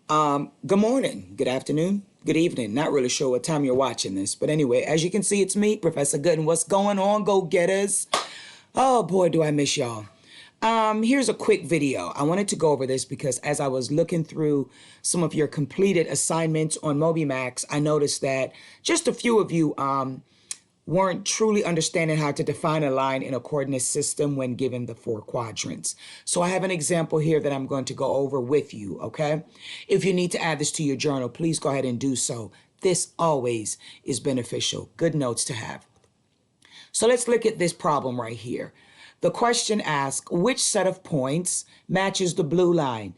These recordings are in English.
Good morning, good afternoon, good evening. Not really sure what time you're watching this, but anyway, as you can see, it's me, Professor Gooden. What's going on, go-getters? Oh boy, do I miss y'all. Here's a quick video. I wanted to go over this because as I was looking through some of your completed assignments on MobyMax, I noticed that just a few of you weren't truly understanding how to define a line in a coordinate system when given the 4 quadrants. So I have an example here that I'm going to go over with you, okay? If you need to add this to your journal, please go ahead and do so. This always is beneficial. Good notes to have. So let's look at this problem right here. The question asks, which set of points matches the blue line?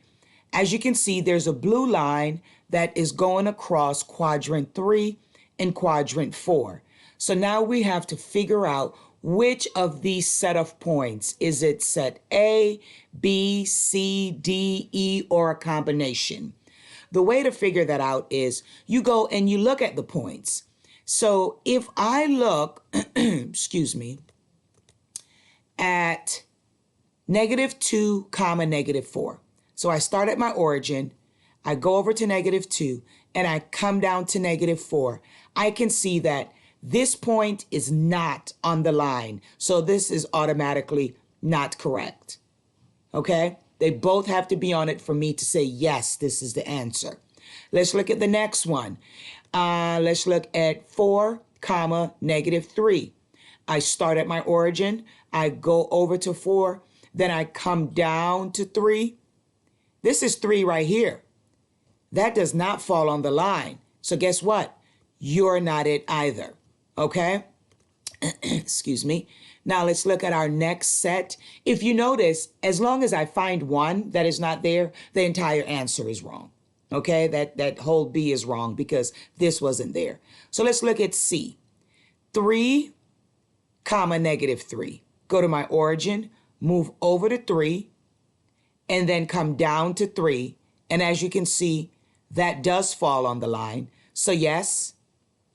As you can see, there's a blue line that is going across quadrant 3 and quadrant 4. So now we have to figure out which of these set of points. Is it set A, B, C, D, E, or a combination? The way to figure that out is you go and you look at the points. So if I look, excuse me, at -2, -4. So I start at my origin, I go over to -2, and I come down to -4. I can see that this point is not on the line, so this is automatically not correct. Okay? They both have to be on it for me to say, yes, this is the answer. Let's look at the next one. Let's look at 4, -3. I start at my origin, I go over to 4, then I come down to 3. This is 3 right here. That does not fall on the line. So guess what? You're not it either. Okay? Excuse me. Now let's look at our next set. If you notice, as long as I find one that is not there, the entire answer is wrong. Okay? That whole B is wrong because this wasn't there. So let's look at C. 3, -3. Go to my origin, move over to 3, and then come down to 3. And as you can see, that does fall on the line. So yes,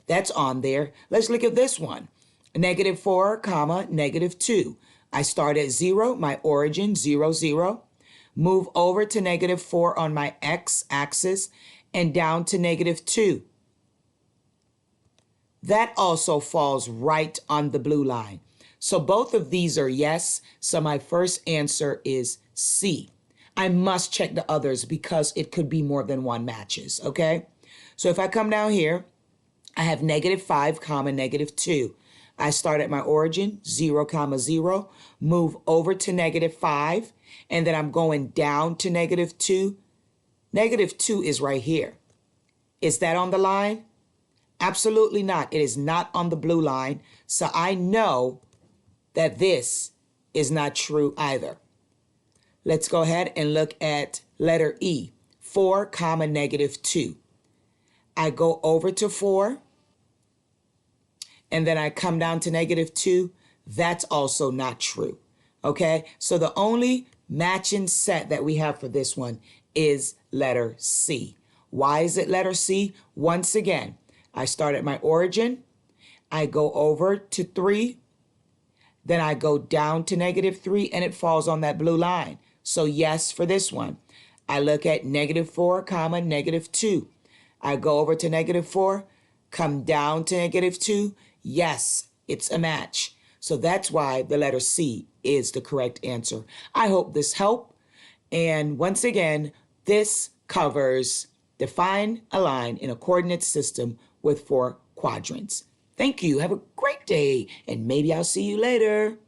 that's on there. Let's look at this one. -4, -2. I start at 0, my origin, 0, 0. Move over to -4 on my x-axis and down to -2. That also falls right on the blue line. So both of these are yes. So my first answer is C. I must check the others because it could be more than one matches, okay? So if I come down here, I have -5, -2. I start at my origin, 0, 0, move over to -5, and then I'm going down to -2. -2 is right here. Is that on the line? Absolutely not. It is not on the blue line. So I know that this is not true either. Let's go ahead and look at letter E, 4, -2. I go over to 4, and then I come down to -2. That's also not true, okay? So the only matching set that we have for this one is letter C. Why is it letter C? Once again, I start at my origin, I go over to 3, then I go down to -3, and it falls on that blue line. So yes for this one. I look at -4, -2. I go over to -4, come down to -2. Yes, it's a match. So that's why the letter C is the correct answer. I hope this helped. And once again, this covers define a line in a coordinate system with 4 quadrants. Thank you. Have a great day, and maybe I'll see you later.